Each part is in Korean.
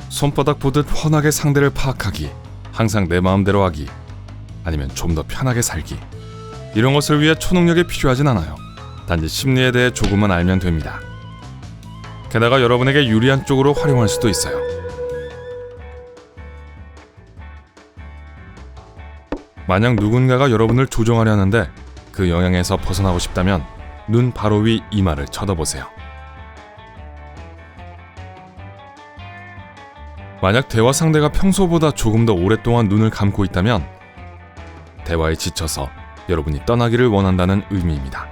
손바닥 보듯 훤하게 상대를 파악하기, 항상 내 마음대로 하기, 아니면 좀 더 편하게 살기. 이런 것을 위해 초능력이 필요하진 않아요. 단지 심리에 대해 조금만 알면 됩니다. 게다가 여러분에게 유리한 쪽으로 활용할 수도 있어요. 만약 누군가가 여러분을 조종하려 하는데 그 영향에서 벗어나고 싶다면 눈 바로 위 이마를 쳐다보세요. 만약 대화 상대가 평소보다 조금 더 오랫동안 눈을 감고 있다면 대화에 지쳐서 여러분이 떠나기를 원한다는 의미입니다.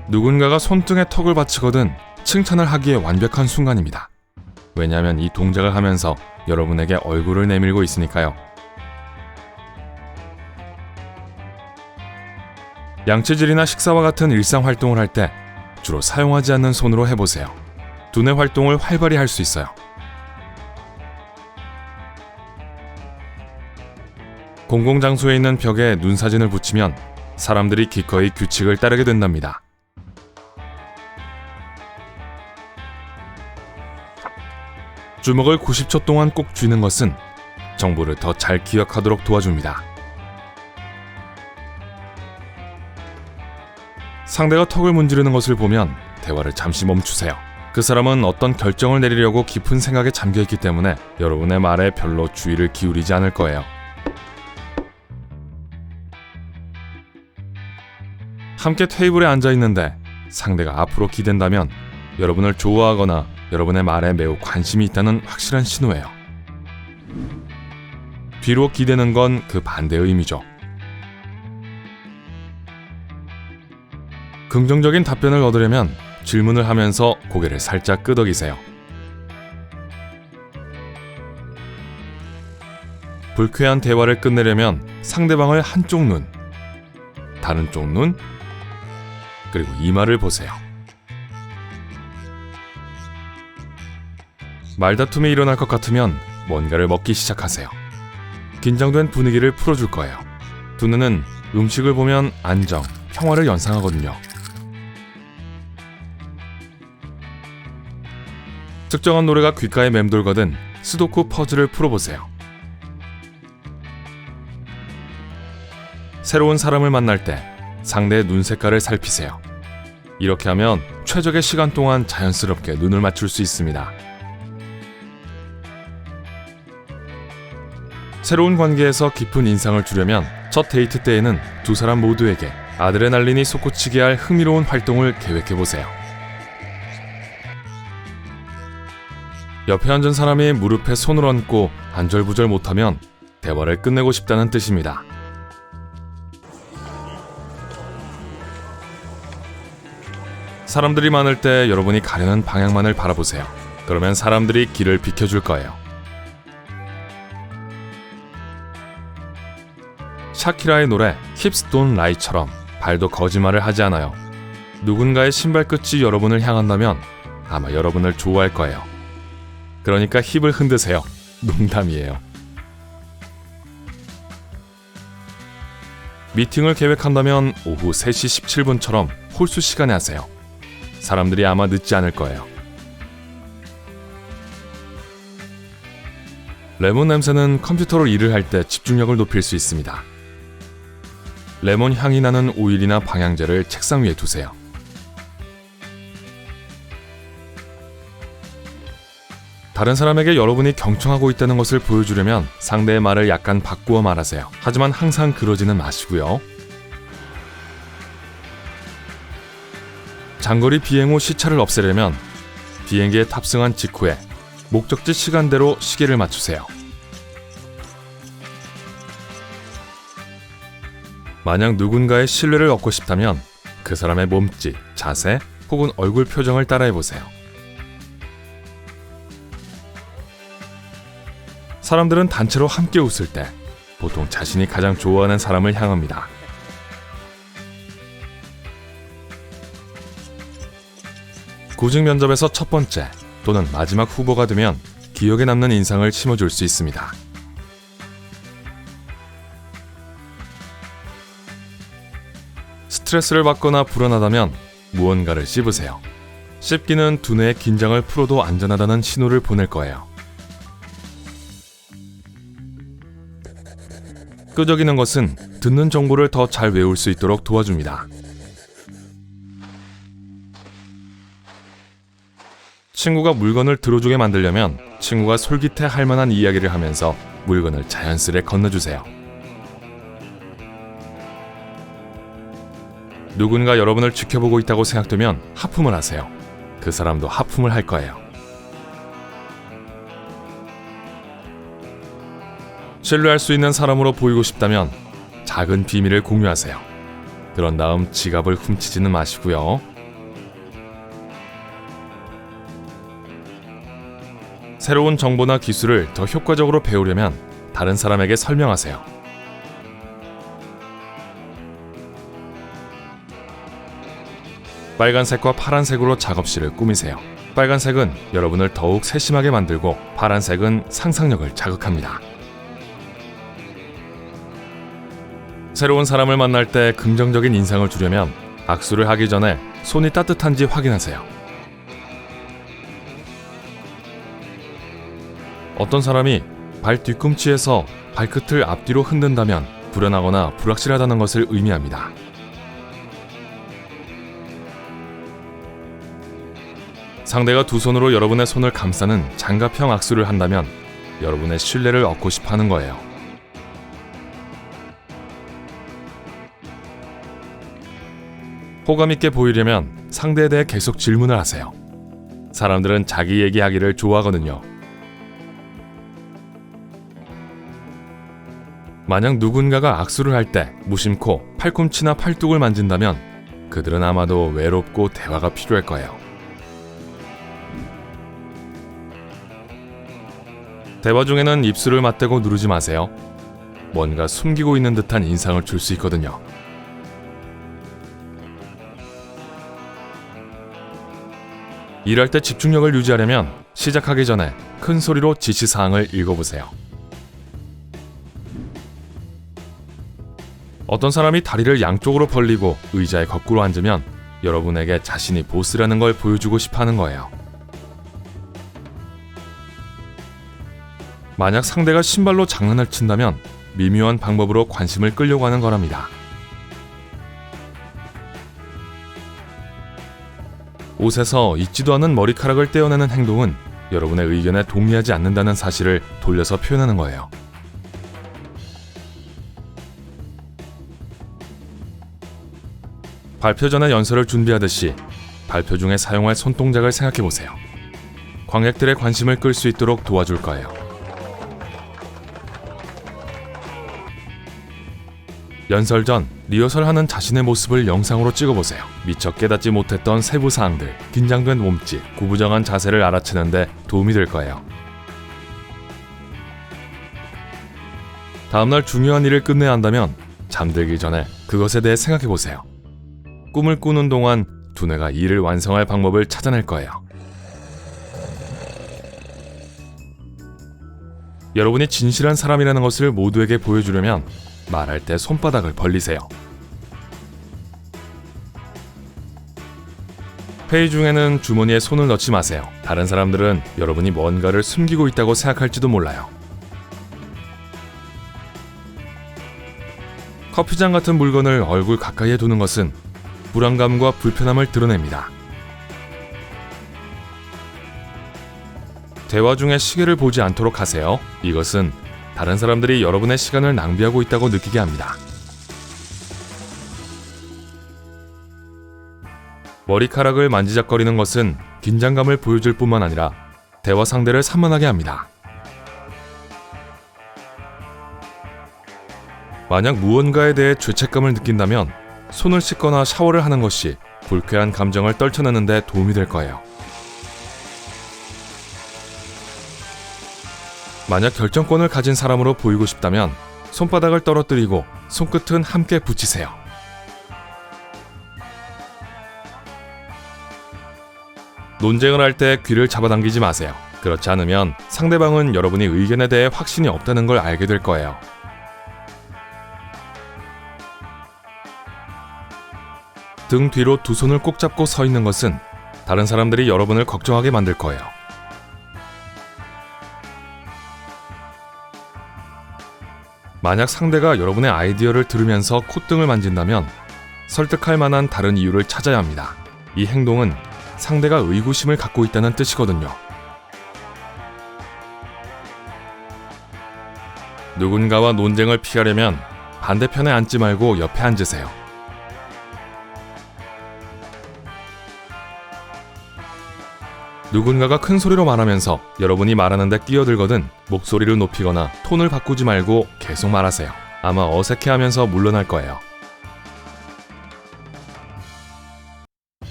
누군가가 손등에 턱을 받치거든 칭찬을 하기에 완벽한 순간입니다. 왜냐하면 이 동작을 하면서 여러분에게 얼굴을 내밀고 있으니까요. 양치질이나 식사와 같은 일상 활동을 할 때 주로 사용하지 않는 손으로 해보세요. 두뇌 활동을 활발히 할 수 있어요. 공공장소에 있는 벽에 눈 사진을 붙이면 사람들이 기꺼이 규칙을 따르게 된답니다. 주먹을 90초 동안 꼭 쥐는 것은 정보를 더 잘 기억하도록 도와줍니다. 상대가 턱을 문지르는 것을 보면 대화를 잠시 멈추세요. 그 사람은 어떤 결정을 내리려고 깊은 생각에 잠겨있기 때문에 여러분의 말에 별로 주의를 기울이지 않을 거예요. 함께 테이블에 앉아있는데 상대가 앞으로 기댄다면 여러분을 좋아하거나 여러분의 말에 매우 관심이 있다는 확실한 신호예요. 뒤로 기대는 건 그 반대의 의미죠. 긍정적인 답변을 얻으려면 질문을 하면서 고개를 살짝 끄덕이세요. 불쾌한 대화를 끝내려면 상대방을 한쪽 눈, 다른 쪽 눈, 그리고 이마를 보세요. 말다툼이 일어날 것 같으면 뭔가를 먹기 시작하세요. 긴장된 분위기를 풀어줄 거예요. 두 눈은 음식을 보면 안정, 평화를 연상하거든요. 특정한 노래가 귓가에 맴돌거든 스도쿠 퍼즐을 풀어보세요. 새로운 사람을 만날 때 상대의 눈 색깔을 살피세요. 이렇게 하면 최적의 시간 동안 자연스럽게 눈을 맞출 수 있습니다. 새로운 관계에서 깊은 인상을 주려면 첫 데이트 때에는 두 사람 모두에게 아드레날린이 솟구치게 할 흥미로운 활동을 계획해보세요. 옆에 앉은 사람이 무릎에 손을 얹고 안절부절 못하면 대화를 끝내고 싶다는 뜻입니다. 사람들이 많을 때 여러분이 가려는 방향만을 바라보세요. 그러면 사람들이 길을 비켜줄 거예요. 샤키라의 노래 Hips Don't Lie처럼 발도 거짓말을 하지 않아요. 누군가의 신발 끝이 여러분을 향한다면 아마 여러분을 좋아할 거예요. 그러니까 힙을 흔드세요. 농담이에요. 미팅을 계획한다면 오후 3시 17분처럼 홀수 시간에 하세요. 사람들이 아마 늦지 않을 거예요. 레몬 냄새는 컴퓨터로 일을 할 때 집중력을 높일 수 있습니다. 레몬 향이 나는 오일이나 방향제를 책상 위에 두세요. 다른 사람에게 여러분이 경청하고 있다는 것을 보여주려면 상대의 말을 약간 바꾸어 말하세요. 하지만 항상 그러지는 마시고요. 장거리 비행 후 시차를 없애려면 비행기에 탑승한 직후에 목적지 시간대로 시계를 맞추세요. 만약 누군가의 신뢰를 얻고 싶다면 그 사람의 몸짓, 자세 혹은 얼굴 표정을 따라해보세요. 사람들은 단체로 함께 웃을 때 보통 자신이 가장 좋아하는 사람을 향합니다. 구직 면접에서 첫 번째 또는 마지막 후보가 되면 기억에 남는 인상을 심어줄 수 있습니다. 스트레스를 받거나 불안하다면 무언가를 씹으세요. 씹기는 두뇌의 긴장을 풀어도 안전하다는 신호를 보낼 거예요. 끄적이는 것은 듣는 정보를 더 잘 외울 수 있도록 도와줍니다. 친구가 물건을 들어주게 만들려면 친구가 솔깃해할 만한 이야기를 하면서 물건을 자연스레 건네주세요. 누군가 여러분을 지켜보고 있다고 생각되면 하품을 하세요. 그 사람도 하품을 할 거예요. 신뢰할 수 있는 사람으로 보이고 싶다면 작은 비밀을 공유하세요. 그런 다음 지갑을 훔치지는 마시고요. 새로운 정보나 기술을 더 효과적으로 배우려면 다른 사람에게 설명하세요. 빨간색과 파란색으로 작업실을 꾸미세요. 빨간색은 여러분을 더욱 세심하게 만들고 파란색은 상상력을 자극합니다. 새로운 사람을 만날 때 긍정적인 인상을 주려면 악수를 하기 전에 손이 따뜻한지 확인하세요. 어떤 사람이 발 뒤꿈치에서 발끝을 앞뒤로 흔든다면 불안하거나 불확실하다는 것을 의미합니다. 상대가 두 손으로 여러분의 손을 감싸는 장갑형 악수를 한다면 여러분의 신뢰를 얻고 싶어 하는 거예요. 호감 있게 보이려면 상대에 대해 계속 질문을 하세요. 사람들은 자기 얘기하기를 좋아하거든요. 만약 누군가가 악수를 할 때 무심코 팔꿈치나 팔뚝을 만진다면 그들은 아마도 외롭고 대화가 필요할 거예요. 대화 중에는 입술을 맞대고 누르지 마세요. 뭔가 숨기고 있는 듯한 인상을 줄 수 있거든요. 일할 때 집중력을 유지하려면 시작하기 전에 큰 소리로 지시사항을 읽어보세요. 어떤 사람이 다리를 양쪽으로 벌리고 의자에 거꾸로 앉으면 여러분에게 자신이 보스라는 걸 보여주고 싶어 하는 거예요. 만약 상대가 신발로 장난을 친다면 미묘한 방법으로 관심을 끌려고 하는 거랍니다. 옷에서 있지도 않은 머리카락을 떼어내는 행동은 여러분의 의견에 동의하지 않는다는 사실을 돌려서 표현하는 거예요. 발표 전에 연설을 준비하듯이 발표 중에 사용할 손동작을 생각해보세요. 관객들의 관심을 끌 수 있도록 도와줄 거예요. 연설 전 리허설하는 자신의 모습을 영상으로 찍어보세요. 미처 깨닫지 못했던 세부 사항들, 긴장된 몸짓, 구부정한 자세를 알아채는 데 도움이 될 거예요. 다음날 중요한 일을 끝내야 한다면 잠들기 전에 그것에 대해 생각해보세요. 꿈을 꾸는 동안 두뇌가 일을 완성할 방법을 찾아낼 거예요. 여러분이 진실한 사람이라는 것을 모두에게 보여주려면 말할 때 손바닥을 벌리세요. 회의 중에는 주머니에 손을 넣지 마세요. 다른 사람들은 여러분이 뭔가를 숨기고 있다고 생각할지도 몰라요. 커피잔 같은 물건을 얼굴 가까이에 두는 것은 불안감과 불편함을 드러냅니다. 대화 중에 시계를 보지 않도록 하세요. 이것은 다른 사람들이 여러분의 시간을 낭비하고 있다고 느끼게 합니다. 머리카락을 만지작거리는 것은 긴장감을 보여줄 뿐만 아니라 대화 상대를 산만하게 합니다. 만약 무언가에 대해 죄책감을 느낀다면 손을 씻거나 샤워를 하는 것이 불쾌한 감정을 떨쳐내는 데 도움이 될 거예요. 만약 결정권을 가진 사람으로 보이고 싶다면 손바닥을 떨어뜨리고 손끝은 함께 붙이세요. 논쟁을 할 때 귀를 잡아당기지 마세요. 그렇지 않으면 상대방은 여러분이 의견에 대해 확신이 없다는 걸 알게 될 거예요. 등 뒤로 두 손을 꼭 잡고 서 있는 것은 다른 사람들이 여러분을 걱정하게 만들 거예요. 만약 상대가 여러분의 아이디어를 들으면서 콧등을 만진다면 설득할 만한 다른 이유를 찾아야 합니다. 이 행동은 상대가 의구심을 갖고 있다는 뜻이거든요. 누군가와 논쟁을 피하려면 반대편에 앉지 말고 옆에 앉으세요. 누군가가 큰 소리로 말하면서 여러분이 말하는데 끼어들거든 목소리를 높이거나 톤을 바꾸지 말고 계속 말하세요. 아마 어색해하면서 물러날 거예요.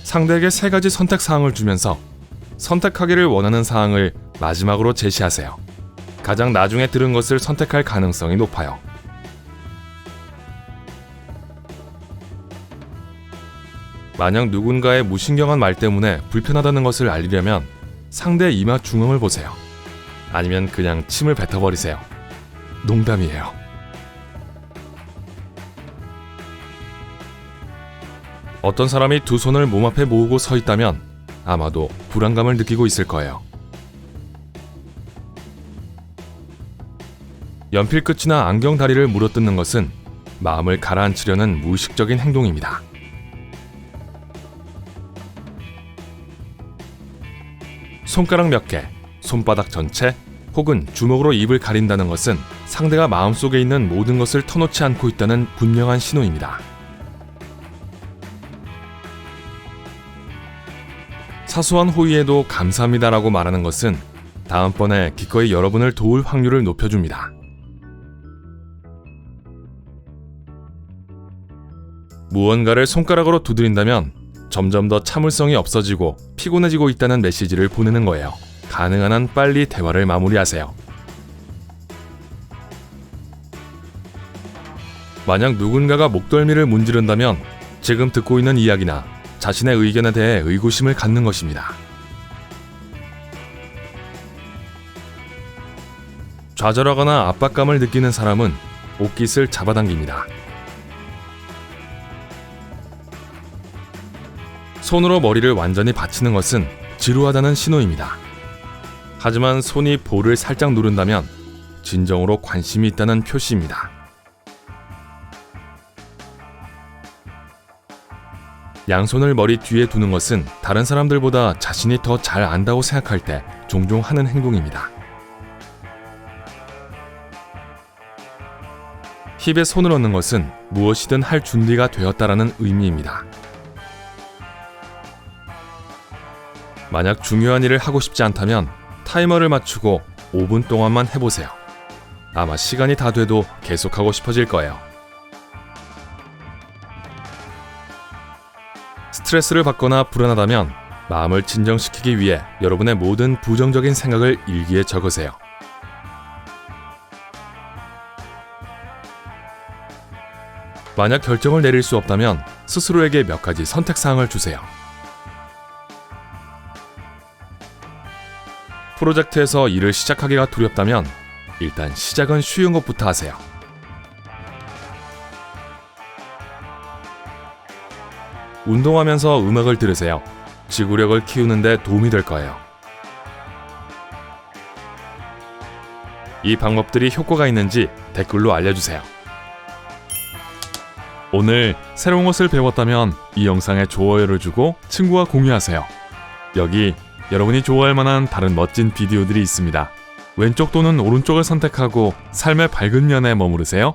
상대에게 3가지 선택 사항을 주면서 선택하기를 원하는 사항을 마지막으로 제시하세요. 가장 나중에 들은 것을 선택할 가능성이 높아요. 만약 누군가의 무신경한 말 때문에 불편하다는 것을 알리려면 상대의 이마 중앙을 보세요. 아니면 그냥 침을 뱉어버리세요. 농담이에요. 어떤 사람이 2 손을 몸 앞에 모으고 서 있다면 아마도 불안감을 느끼고 있을 거예요. 연필 끝이나 안경 다리를 물어뜯는 것은 마음을 가라앉히려는 무의식적인 행동입니다. 손가락 몇 개, 손바닥 전체 혹은 주먹으로 입을 가린다는 것은 상대가 마음속에 있는 모든 것을 터놓지 않고 있다는 분명한 신호입니다. 사소한 호의에도 감사합니다라고 말하는 것은 다음번에 기꺼이 여러분을 도울 확률을 높여줍니다. 무언가를 손가락으로 두드린다면 점점 더 참을성이 없어지고 피곤해지고 있다는 메시지를 보내는 거예요. 가능한 한 빨리 대화를 마무리하세요. 만약 누군가가 목덜미를 문지른다면 지금 듣고 있는 이야기나 자신의 의견에 대해 의구심을 갖는 것입니다. 좌절하거나 압박감을 느끼는 사람은 옷깃을 잡아당깁니다. 손으로 머리를 완전히 받치는 것은 지루하다는 신호입니다. 하지만 손이 볼을 살짝 누른다면 진정으로 관심이 있다는 표시입니다. 양손을 머리 뒤에 두는 것은 다른 사람들보다 자신이 더 잘 안다고 생각할 때 종종 하는 행동입니다. 힙에 손을 얹는 것은 무엇이든 할 준비가 되었다라는 의미입니다. 만약 중요한 일을 하고 싶지 않다면 타이머를 맞추고 5분 동안만 해보세요. 아마 시간이 다 돼도 계속하고 싶어질 거예요. 스트레스를 받거나 불안하다면 마음을 진정시키기 위해 여러분의 모든 부정적인 생각을 일기에 적으세요. 만약 결정을 내릴 수 없다면 스스로에게 몇 가지 선택사항을 주세요. 프로젝트에서 일을 시작하기가 두렵다면 일단 시작은 쉬운 것부터 하세요. 운동하면서 음악을 들으세요. 지구력을 키우는 데 도움이 될 거예요. 이 방법들이 효과가 있는지 댓글로 알려주세요. 오늘 새로운 것을 배웠다면 이 영상에 좋아요를 주고 친구와 공유하세요. 여기 여러분이 좋아할 만한 다른 멋진 비디오들이 있습니다. 왼쪽 또는 오른쪽을 선택하고 삶의 밝은 면에 머무르세요.